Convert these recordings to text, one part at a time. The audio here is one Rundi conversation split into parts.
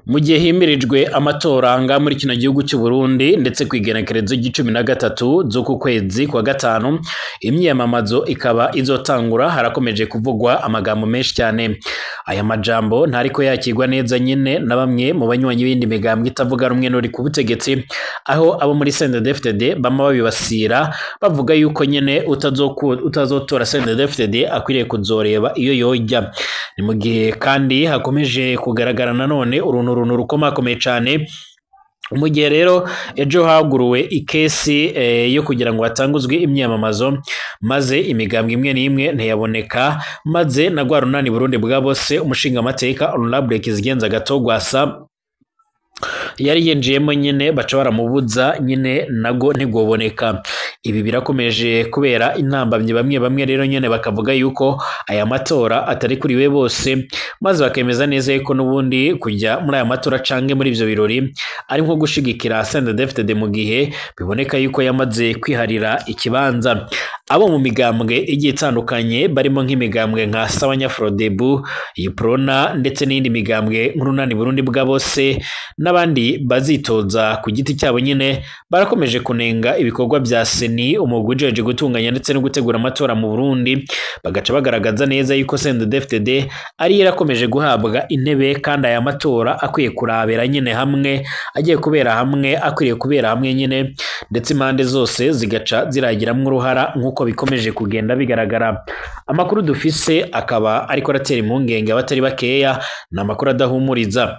Mu gihe himirijwe amatora nga muri kino gihugu cy'u Burundi ndetse kwigenekerezo g'13 z'uku kwezi kwa gatanu, imyiyamamazo ikaba izotangura, harakomeje kuvugwa amagambo menshi cyane. Aya majambo ntariko yakirwa neza nyine na bamwe mu banywanyi b'indi migambwe itavuga rumwe n'uri ku butegetsi, aho abo muri CNDD-FDD bama babibasira bavuga yuko nyine utazotora CNDD-FDD akwiriye kuzoreba iyo yojya. Ni mu gihe kandi hakomeje kugaragara nanone uruntu rukomakomeye cyane, mu gihe rero ejo haguruwe ikesi yo kugira ngo hatanguzwe imyamamazo, maze imigambwe imwe n'imwe ntiyaboneka, maze na rwa runani Burundi bwa bose umushinga amateka Honorable Kizigenza Gatogwasa yari yinjiyemo nyine baca baramubuza nyine nago ntigoboneka. Ibi birakomeje kubera intambamye bamwe rero nyine bakavuga yuko aya matora atari kuri we bose, maze bakemeza neza yuko n'ubundi kujya muri aya matora canke muri ivyo birori ari nko gushigikira CNDD-FDD mu gihe biboneka yuko yamaze kwiharira ikibanza. Abo mu migambwe igiye itandukanye barimo nk'imigambwe nka Sawanya Frodebu, Yiprona ndetse n'indi migambwe nk'urunani Burundi bwa bose n'abandi bazitoza ku giti cyabo nyine barakomeje kunenga ibikorwa bya Seni, umugwi ujeje gutunganya ndetse no gutegura amatora mu Burundi, bagaca bagaragaza neza yuko CNDD-FDD ari yarakomeje guhabwa intebe kandi aya matora akwiye kurabera nyine hamwe, agiye kubera hamwe, akwiriye kubera hamwe nyine, ndetse impande zose zigaca ziragiramwo uruhara nk'uko bikomeje kugenda bigaragara. Amakuru dufise akaba ariko aratera impungenge abatari bakeya, na amakuru adahumuriza.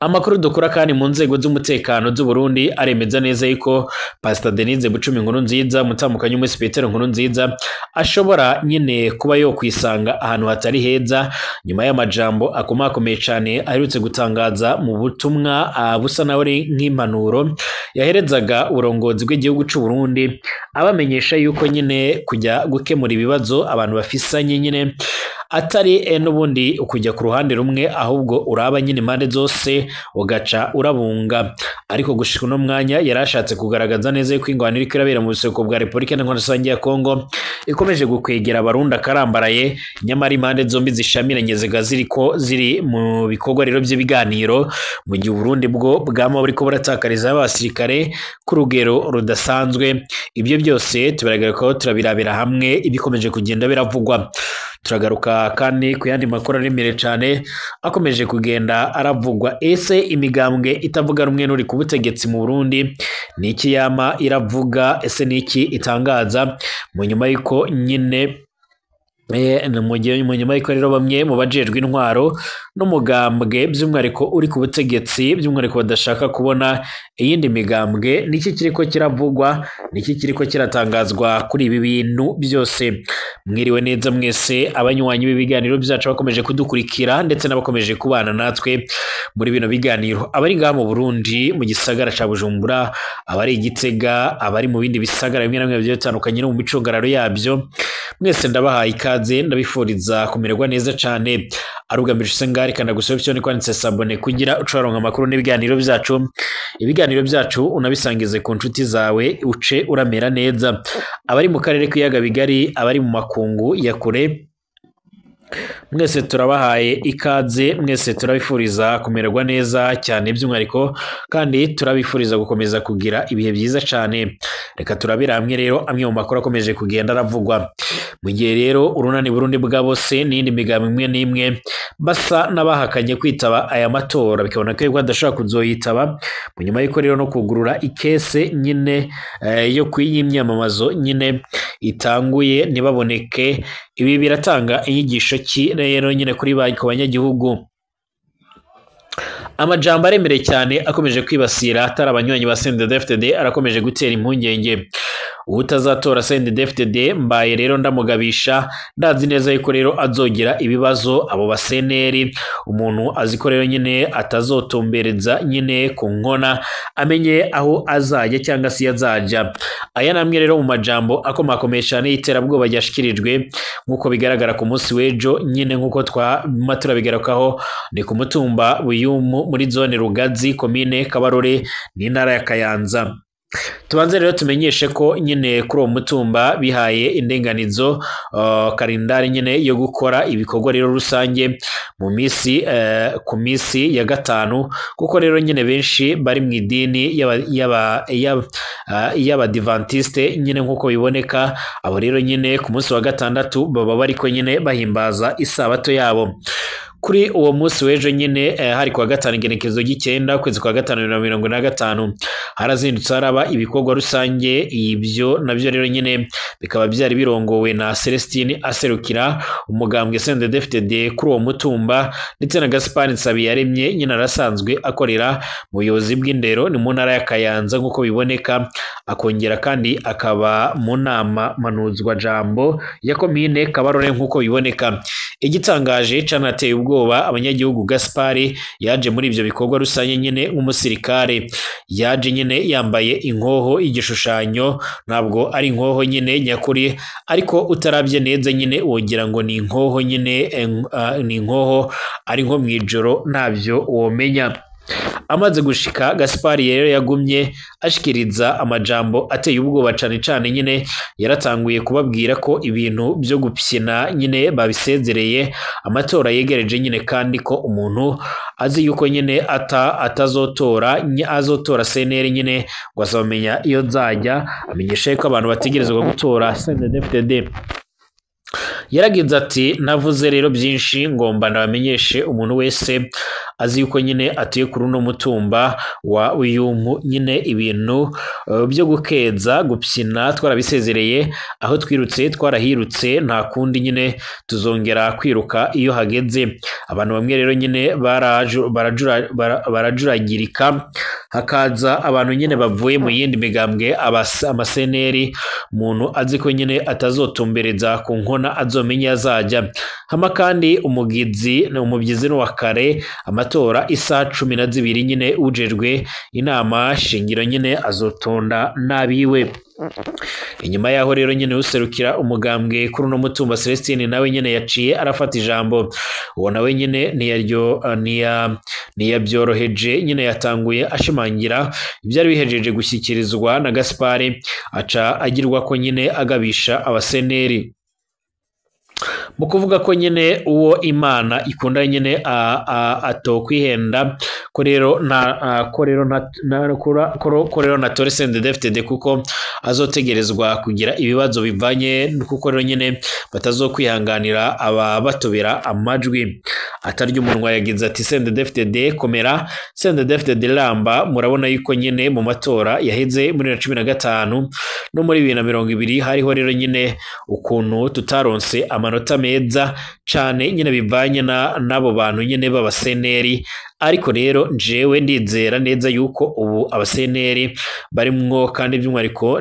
Amakuru dukura kandi mu nzego z'umutekano z'u Burundi aremeza neza yuko Pastor Denise Bucumi Nkurunziza, mutamukanyi w'umusi Petero Nkurunziza, ashobora nyine kuba yo kwisanga ahantu hatari heza nyuma y'amajambo akomakomeye cyane aherutse gutangaza mu butumwa busa nawe nk'impanuro yaherezaga uburongozi bw'igihugu cy'u Burundi, abamenyesha yuko nyine kujya gukemura ibibazo abantu bafisanye nyine atari n'ubundi ukujya ku ruhande rumwe, ahubwo uraba nyine impande zose ugaca urabunga. Ariko gushika uno mwanya yarashatse kugaragaza neza yuko ingwaniro iriko irabera mu buseruko bwa Repubulika Rusange ya Kongo ikomeje gukwegera Abarundi akarambaraye, nyamara impande zombi zishamiranye ziriko ziri mu bikorwa rero by'ibiganiro, mu gihe Burundi bwo bwama buriko buratakariza abasirikare ku rugero rudasanzwe. Ibyo byose tubaragarukaho turabirabira hamwe ibikomeje kugenda biravugwa. Turagaruka kandi ku yandi makuru aremere cyane akomeje kugenda aravugwa. Ese imigambwe itavuga rumwe n'uri ku butegetsi mu Burundi niki yama iravuga? Ese niki itangaza mu nyuma yuko nyine mu nyuma yuko rero bamwe mu bajejwe intwaro n'umugambwe by'umwihariko uri ku butegetsi by'umwihariko badashaka kubona iyindi migambwe? Niki kiriko kiravugwa, niki kiriko kiratangazwa kuri ibi bintu byose? Mwiriwe neza mwese abanywanyi b'ibiganiro byacu bakomeje kudukurikira ndetse n'abakomeje kubana natwe muri bino biganiro, abari ngaha mu Burundi mu gisagara ca Bujumbura, abari Igitega, abari mu bindi bisagara bimwe na bimwe bitandukanye no mu micungararo yabyo, mwese ndabahaye ikaze, ndabifuriza kumererwa neza cyane. Arugambije sengari kandi gusaba cyo ni kwanditse sabone kugira ucaronka amakuru n'ibiganiro byacu. Ibiganiro byacu unabisangize ku nshuti zawe uce uramera neza. Abari mu karere k'iyaga bigari, abari mu makungu ya kure, mwese turabahaye ikaze, mwese turabifuriza kumererwa neza cyane by'umwihariko, kandi turabifuriza gukomeza kugira ibihe byiza cyane. Reka turabira hamwe rero amwe mu makuru akomeje kugenda aravugwa. Mu gihe rero urunani Burundi bwa bose n'indi migambwe imwe n'imwe basa n'abahakanye kwitaba aya matora, bikabona ko badashaka kuzoyitaba, mu nyuma y'uko rero no kugurura ikese nyine yo kwiyimyamamazo nyine itanguye ntibaboneke. Ibi biratanga inyigisho ki rero nyine kuri banyagihugu? Amajambo aremere cyane akomeje kwibasira atari abanywanyi ba CNDD-FDD arakomeje gutera impungenge. Utazatora CNDD-FDD mbaye rero ndamugabisha, ndazi neza yuko rero azogira ibibazo. Abo baseneri umuntu aziko rero nyine atazotumbereza nyine ku nkona, amenye aho azajya cyangwa se yazaja. Aya namwe rero mu majambo akomakomeye cyane y'iterabwoba ryashikirijwe nk'uko bigaragara ku munsi w'ejo nyine, nk'uko twamatura bigarukaho, ni ku mutumba Buyumu muri zone Rugazi, komine Kabarore n'intara ya Kayanza. tubanze rero tumenyeshe ko nyine kuri uwo mutumba bihaye indenganizo kalendari nyine yo gukora ibikorwa rero rusange mu misi ku misi ya gatanu, kuko rero nyine benshi bari mu idini y'abadivantiste nyine nk'uko biboneka, abo rero nyine ku munsi wa gatandatu baba bariko nyine bahimbaza isabato yabo. Kuri uwo munsi w'ejo nyine hari kwa gatanu igenekerezo ry'ikenda ukwezi kwa gatanu 2025 harazindutse haraba ibikorwa rusange, ibyo navyo rero nyine bikaba byari birongowe na Celestine aserukira umugambwe CNDD-FDD kuri uwo mutumba, ndetse na Gaspard Nsabiyaremye nyine arasanzwe akorera mu buyobozi bw'indero ni mu ntara ya Kayanza nk'uko biboneka, akongera kandi akaba mu nama manuzwa jambo ya komine Kabarore nk'uko biboneka. Igitangaje canateye ubwoba abanyagihugu, Gaspard yaje muri ivyo bikorwa rusange nyine nk'umusirikare, yaje nyine yambaye inkoho, igishushanyo ntabwo ari inkoho nyine nyakuri, ariko utarabye neza nyine wogira ngo ni inkoho nyine ni inkoho ari nko mwijoro ntavyo womenya. Amaze gushika Gaspard rero yagumye ashikiriza amajambo ateye ubwoba cane cane, nyine yaratanguye kubabwira ko ibintu byo gupyina nyine babisezereye, amatora yegereje nyine, kandi ko umuntu azi yuko nyine azotora CNL nyine ngo azamenya iyo nzajya, amenyesha ko abantu bategerezwa gutora CNDD-FDD. Yaragize ati navuze rero byinshi, ngomba ndabamenyeshe umuntu wese azi yuko nyine atuye kuri uno mutumba wa Uyumpu nyine ibintu byo gukeza gupyina twarabisezereye, aho twirutse twarahirutse, nta kundi nyine tuzongera kwiruka iyo hageze. Abantu bamwe rero nyine barajuragirika, hakaza abantu nyine bavuye mu yindi migambwe amaseneri, umuntu azi ko nyine atazotumbereza ku nkona azomenya azajya hama, kandi umubyizi n'uwa kare amatora isaha 12 nyine ujejwe inama shingiro nyine azotonda nabiwe. Inyuma yaho rero nyine userukira umugambwe kuri uno mutumba Celestine nawe nyine yaciye arafata ijambo, uwo nawe nyine niyabyoroheje nyine yatanguye ashimangira ibyari bihejeje gushyikirizwa na Gaspard, aca agirwa ko nyine agabisha abaseneri mu kuvuga ko nyine uwo Imana ikunda nyine atokwihenda ko rero natore CNDD-FDD kuko azotegerezwa kugira ibibazo bivanye, kuko rero nyine batazokwihanganira ababatobera amajwi. Atarya umunwa yagize ati CNDD-FDD komera, CNDD-FDD ramba. Murabona yuko nyine mu matora yaheze muri 2015 no muri 2020 hariho rero nyine ukuntu tutaronse amanota meza cane nyine bivanye n'abo bantu nyine b'abaseneri, ariko rero jewe ndizera neza yuko ubu abaseneri barimwo, kandi by'umwariko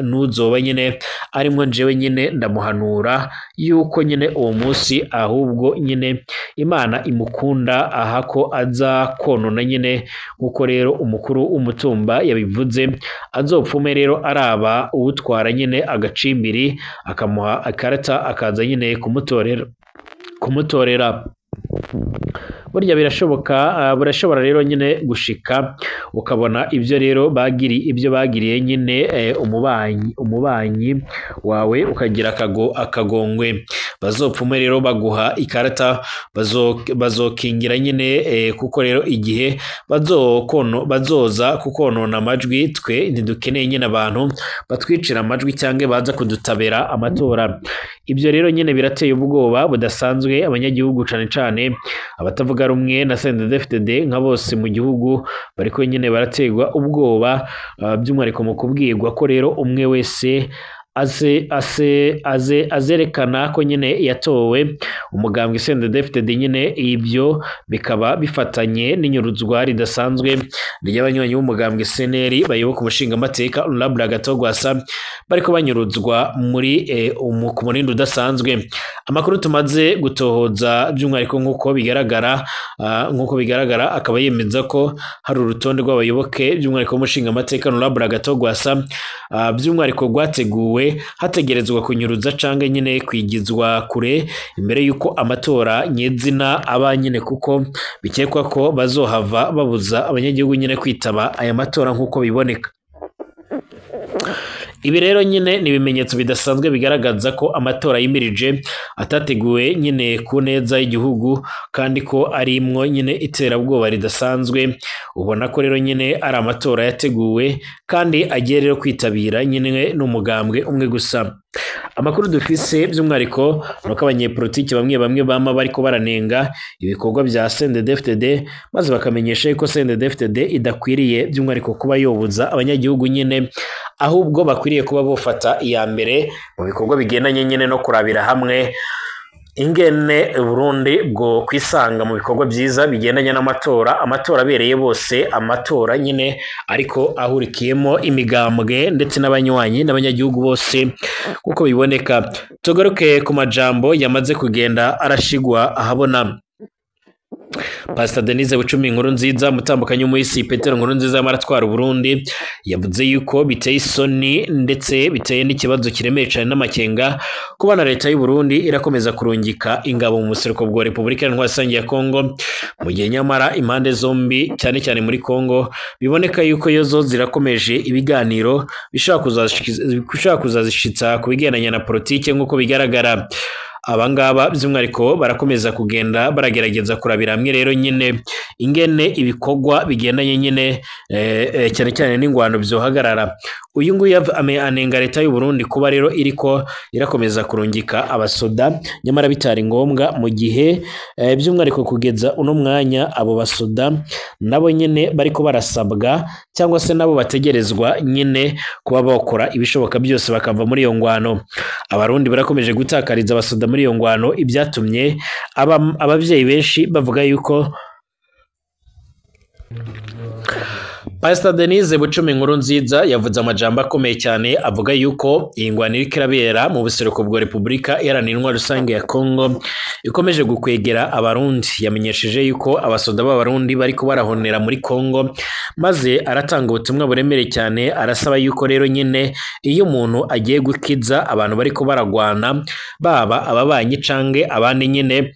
nuzoba nyine arimwo jewe nyine ndamuhanura yuko nyine uwo munsi ahubwo nyine Imana imukunda ahako aza konona nyine, nkuko rero umukuru w'umutumba yabivuze, azopfume rero araba uwutwara nyine agacimbiri akamuha akarata akaza nyine kumutorera. Burya burashobora rero nyine gushika ukabona ibyo rero bagiriye nyine umubanyi wawe ukagira akagongwe, bazopfume rero baguha ikarata bazokingira nyine, kuko rero igihe bazoza kukonona amajwi, twe ntidukeneye nyine abantu batwicira amajwi cyangwa baza kudutabera amatora. Ibyo rero nyine birateye ubwoba budasanzwe abanyagihugu, cane cane abatavuga rumwe na CNDD-FDD nka bose mu gihugu bariko nyine barategwa ubwoba, by'umwariko mu kubwirwa ko rero umwe wese azerekana ko nyine yatowe umugambwe CNDD-FDD nyine. Ibyo bikaba bifatanye n'inyuruzwa ridasanzwe ry'abanywanyi b'umugambwe CNL bayoboka umushinga amateka Honorable Gatogwasa bariko banyuruzwa ku murindi udasanzwe. Amakuru tumaze gutohoza by'umwariko nk'uko bigaragara akaba yemeza ko hari urutonde rw'abayoboke by'umwariko w'umushinga amateka Honorable Gatogwasa by'umwariko rwateguwe hategerezwa kunyuruza canke nyine kwigizwa kure imbere yuko amatora nyezina aba nyine, kuko bikekwa ko bazohava babuza abanyagihugu nyine kwitaba aya matora nk'uko biboneka. Ibi rero nyine ni ibimenyetso bidasanzwe bigaragaza ko amatora yimirije atateguwe nyine ku neza y'igihugu kandi ko arimwo nyine iterabwoba ridasanzwe. Ubona ko rero nyine ari amatora yateguwe kandi agiye rero kwitabira nyine n'umugambwe umwe gusa. Amakuru dufise by'umwariko nuko abanyepolitiki bamwe bamwe bama bariko baranenga ibikorwa bya CNDD-FDD maze bakamenyesha ko CNDD-FDD idakwiriye by'umwariko kuba yobuza abanyagihugu nyine, ahubwo bakwiriye kuba bofata iya mbere mu bikorwa bigendanye nyine no kurabira hamwe ingene Burundi bwo kwisanga mu bikorwa byiza bigendanye n'amatora abereye bose, amatora nyine ariko ahurikiyemo imigambwe ndetse n'abanywanyi n'abanyagihugu bose kuko biboneka. Tugaruke ku majambo yamaze kugenda arashigwa ahabona. Pastor Denise Bucumi Nkurunziza mutambukanyi umuhisi Petero Nkurunziza maratwara Burundi yavuze yuko biteye isoni ndetse biteye n'ikibazo kiremeye cyane n'amakenga kubana leta y'u Burundi irakomeza kurungika ingabo mu museruko bwa Repubulika Iharanira ya Kongo mu gihe nyamara impande zombi cyane cyane muri Kongo biboneka yuko yozo zirakomeje ibiganiro bishaka kuzazishitsa ku bigendanye na politike nk'uko bigaragara. Abangaba by'umwariko barakomeza kugenda baragerageza kurabira hamwe rero nyine ingene ibikorwa bigendanye nyine cyane cyane n'ingwano byohagarara. Uyu nguyu anenga leta y'u Burundi kuba rero iriko irakomeza kurungika abasoda nyamara bitari ngombwa mu gihe by'umwariko kugeza uno mwanya abo basoda nabo nyine bariko barasabwa cyangwa se nabo bategerezwa nyine kuba bakora ibishoboka byose bakava muri iyo ngwano. Abarundi barakomeje gutakariza abasoda muri iyo ngwano, ibyatumye ababyeyi benshi bavuga yuko Pastor Denise Bucumi Nkurunziza yavuze amajambo akomeye cyane avuga yuko iyi ngwano iriko irabera mu buseruko bwa Repubulika Iharanira Rusange ya Kongo ikomeje gukwegera abarundi. Yamenyesheje yuko abasoda b'abarundi bariko barahonera muri Kongo maze aratanga ubutumwa buremere cyane, arasaba yuko rero nyine iyo umuntu agiye gukiza abantu bariko baragwana baba ababanyi canke abandi nyine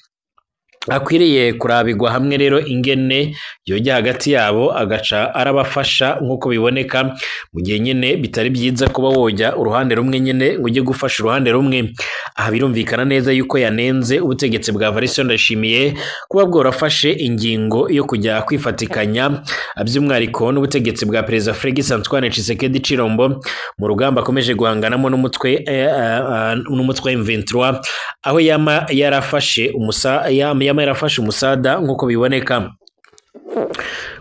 akwiriye kurabirwa hamwe rero ingene yojya hagati yabo agaca arabafasha nk'uko biboneka mu gihe nyine bitari byiza kuba wojya uruhande rumwe nyine ngo ujye gufasha uruhande rumwe. Aha birumvikana neza yuko yanenze ubutegetsi bwa Evariste Ndayishimiye kuba bworafashe ingingo yo kujya kwifatikanya by'umwariko n'ubutegetsi bwa Perezida Félix Antoine Tshisekedi Tshilombo mu rugamba akomeje guhanganamo n'umutwe M23 aho yama yarafashe umusada nk'uko biboneka.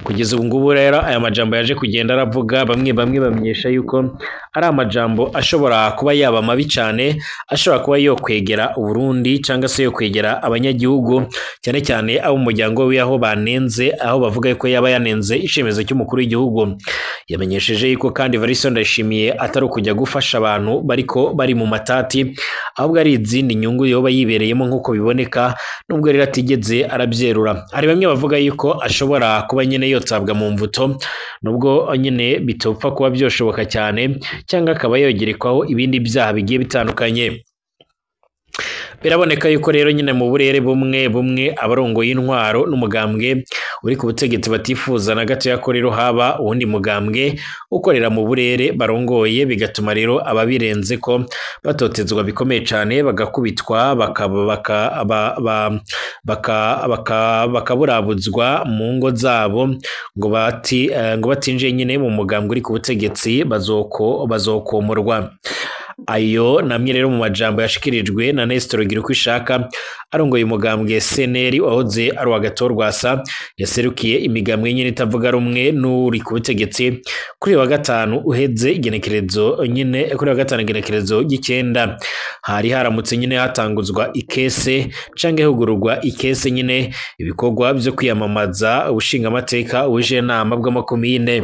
Kugeza ubu ngubu rero aya majambo yaje kugenda aravuga bamwe bamenyesha yuko ari amajambo ashobora kuba yaba mabi cyane, ashobora kuba yo kwegera Burundi cyangwa se yo kwegera abanyagihugu cyane cyane abo umuryango we aho banenze, aho bavuga yuko yaba yanenze ishemezo cy'umukuru w'igihugu. Yamenyesheje yuko kandi Evariste Ndayishimiye atari kujya gufasha abantu bari mu matati, ahubwo ari izindi nyungu yoba yibereyemo nk'uko biboneka, nubwo rero atigeze arabyerura. Hari bamwe bavuga yuko ashobora kuba nyine yotabwa mu mvuto nubwo nyine bitopfa kuba byoshoboka cyane, cyangwa akaba yogerekwaho ibindi byaha bigiye bitandukanye. Biraboneka yuko rero nyine mu burere bumwe abarongoye intwaro n'umugambwe uri ku butegetsi batifuza na gato yako rero haba uwundi mugambwe ukorera mu burere barongoye, bigatuma rero ababirenze ko batotezwa bikomeye cyane, bagakubitwa bakaburabuzwa mu ngo zabo ngo batinjiye nyine mu mugambwe uri ku butegetsi bazokomorwa. Ayo namwe rero mu majambo yashikirijwe na Nestor Girukishaka arongoye umugambwe CNL wahoze ari wa Gatorwasa yaserukiye imigambwe nyine itavuga rumwe n'uri ku butegetsi kuri wa gatanu uheze igenekerezo nyine kuri wa gatanu igenekerezo gikenda hari haramutse nyine hatanguzwa ikese canke hugururwa ikese nyine ibikorwa byo kwiyamamaza ubushinga amateka uje nama bw'amakomine.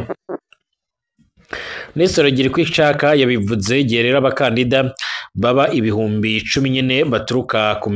Nestor Girukishaka yabivuze gihe rero abakandida baba ibihumbi 10 nyine baturuka ku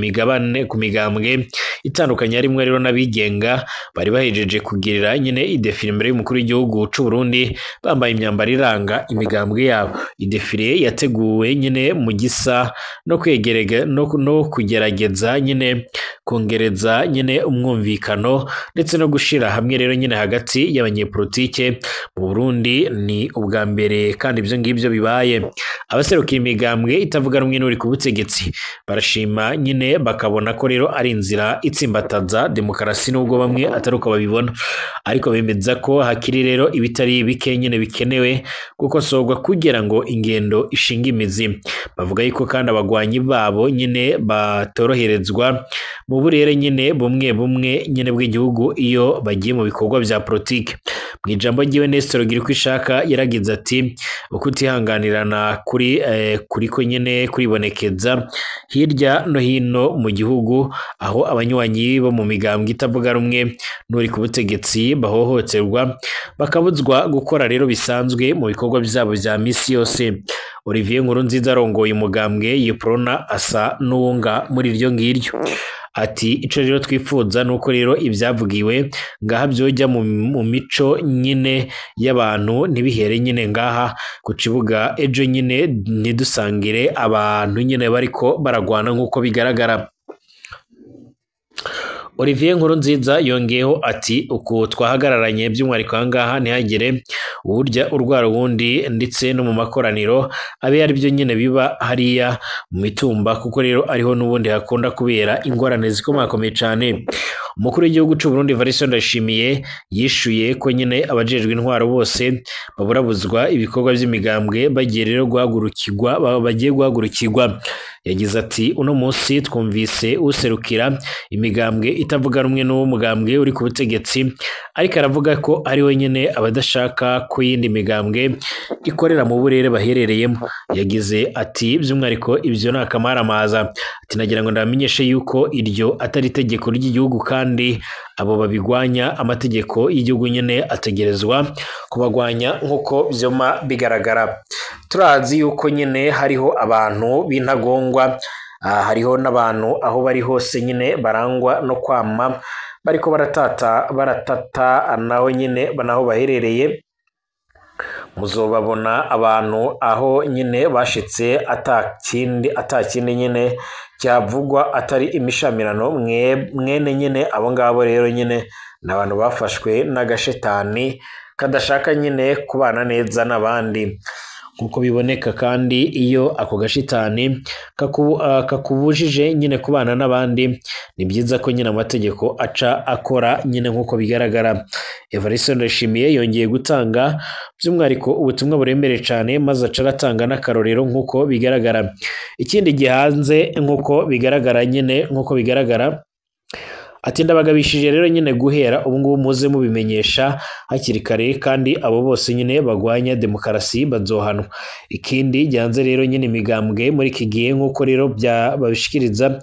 migambwe itandukanye rimwe rero nabigenga bari bahejeje kugirira nyine idefile imbere y'umukuru w'igihugu cy'u Burundi bambaye imyambaro iranga imigambwe yabo. Idefile yateguwe nyine mu gisa no kwegerega no kugerageza nyine kongereza nyine umwumvikano ndetse no gushira hamwe rero nyine hagati y'abanyepolitike mu Burundi. Ni ubwa mbere mbere kandi ivyo ngivyo bibaye. Abaserukira imigambwe itavuga rumwe n'uri ku butegetsi barashima nyine bakabona ko rero ari inzira itsimbataza demokarasi nubwo bamwe ataruko babibona, ariko bemeza ko hakiri rero ibitari bike nyine bikenewe kuko sogwa kugira ngo ingendo ishinga imizi. Bavuga yuko kandi abagwanyi babo nyine batoroherezwa mu burere nyine bumwe nyine bw'igihugu iyo bagiye mu bikorwa vya politike. Mu ijambo ryiwe Nestor Girkwishaka yaragize ati ukutihanganirana kuri ko nyine kuribonekeza hirya no hino mu gihugu aho abanywanyi bo mu migambwe itavuga rumwe n'uri ku butegetsi bahohoterwa bakabuzwa gukora rero bisanzwe mu bikorwa byabo vya misi yose. Olivier Nkurunziza arongoye umugambwe Yiprona asa n'uwunga muri iryo ngiryo. Ati ico rero twifuza nuko rero ibyavugiwe ngaha byojya mu mico nyine y'abantu ntibihere nyine ngaha ku kibuga ejo nyine ntidusangire abantu nyine bariko baragwana nk'uko bigaragara. Olivier Nkurunziza yongeyeho ati uku twahagararanye by'umwihariko ahangaha ntihagire uburya urwara wundi ndetse no mu makoraniro abe ari byo nyine biba hariya mu mitumba kuko rero ariho n'ubundi hakunda kubera ingorane zikomakomeye cyane. Umukuru w'igihugu cy'u Burundi Evariste Ndayishimiye yishuye ko nyine abajejwe intwaro bose baburabuzwa ibikorwa by'imigambwe bagiye guhagurukirwa. Yagize ati uno munsi twumvise userukira imigambwe itavuga rumwe n'uwo mugambwe uri ku butegetsi ariko aravuga ko ari wenyine abadashaka ko yindi migambwe ikorera mu burere baherereyemo. Yagize ati by'umwihariko ibyo ni akamaramaza. Ati nagira ngo ndamenyeshe yuko iryo atari itegeko ry'igihugu kandi abo babigwanya amategeko y'igihugu nyine ategerezwa kubagwanya nk'uko vyoma bigaragara. Turazi yuko nyine hariho abantu b'intagongwa, hariho n'abantu aho bari hose nyine barangwa no kwama bariko baratata naho nyine banaho baherereye. Muzobabona abantu aho nyine bashitse atakindi nyine cyavugwa atari imishamirano mwene nyine abo ngabo rero nyine n'abantu bafashwe n'agashetani kadashaka nyine kubana neza n'abandi. Kuko biboneka kandi iyo ako gashitani kakubujije nyine kubana n'abandi ni byiza ko nyine amategeko aca akora nyine nk'uko bigaragara. Evariste Ndayishimiye yongeye gutanga by'umwihariko ubutumwa buremere cyane maze aca aratanga n'akarorero nk'uko bigaragara. Ikindi gihanze nk'uko bigaragara ati ndabagabishije rero nyine guhera ubu ngubu muze mubimenyesha hakiri kare kandi abo bose nyine bagwanya demokarasi bazohanwa. Ikindi gihanze rero nyine imigambwe muri iki gihe nk'uko rero babishikiriza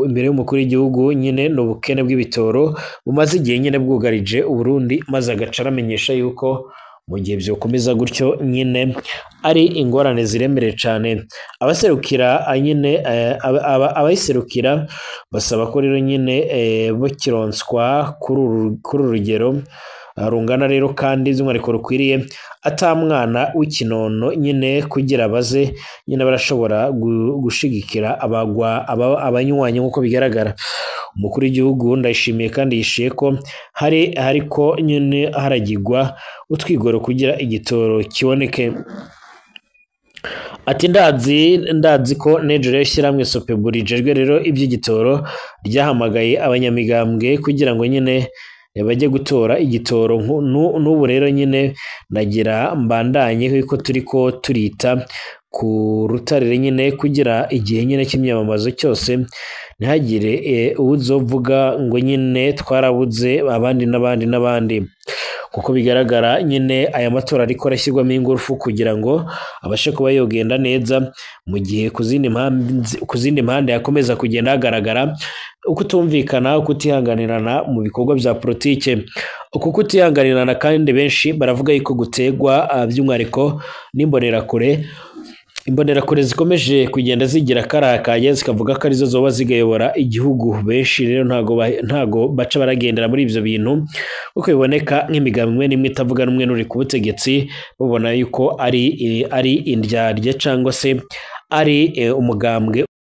imbere y'umukuru w'igihugu nyine n'ubukene bw'ibitoro bumaze igihe nyine bwugarije Uburundi maze agaca aramenyesha yuko mu gihe byokomeza gutyo nyine ari ingorane ziremereye cyane. Abayiserukira basaba ko rero nyine bakironswa kuri uru rugero rungana rero kandi by'umwihariko rukwiriye atamwana w'ikinono nyine kugira baze nyine barashobora gushigikira abanywanyi nk'uko bigaragara. Umukuru w'igihugu Ndayishimiye kandi yishuye ko hariko nyine haragirwa utwigoro kugira igitoro kiboneke. Ati ndazi ko nejo rero shyirahamwe Sopebu rijejwe rero iby'igitoro ryahamagaye abanyamigambwe kugira ngo nyine bajye gutora igitoro. N'ubu rero nyine nagira mbandanye ko turiko turita ku rutare nyine kugira igihe nyine cy'imyamamazo cyose ntihagire uzovuga ngo nyine twarabuze abandi n'abandi kuko bigaragara nyine aya matora ariko arashyirwamo ingufu kugira ngo abashe kuba yogenda neza mu gihe ku zindi mpande yakomeza kugenda hagaragara ukutumvikana ukutihanganirana mu bikorwa bya politike. Uku kutihanganirana kandi benshi baravuga yuko gutegwa by'umwihariko n'imbonerakure zikomeje kugenda zigira karakaye zikavuga ko arizo zoba zigayobora igihugu. Benshi rero ntago baca baragendera muri ibyo bintu kuko biboneka nk'imigambwe n'imwe itavuga rumwe n'uri ku butegetsi babona yuko ari indyarya cyangwa se ari umugambwe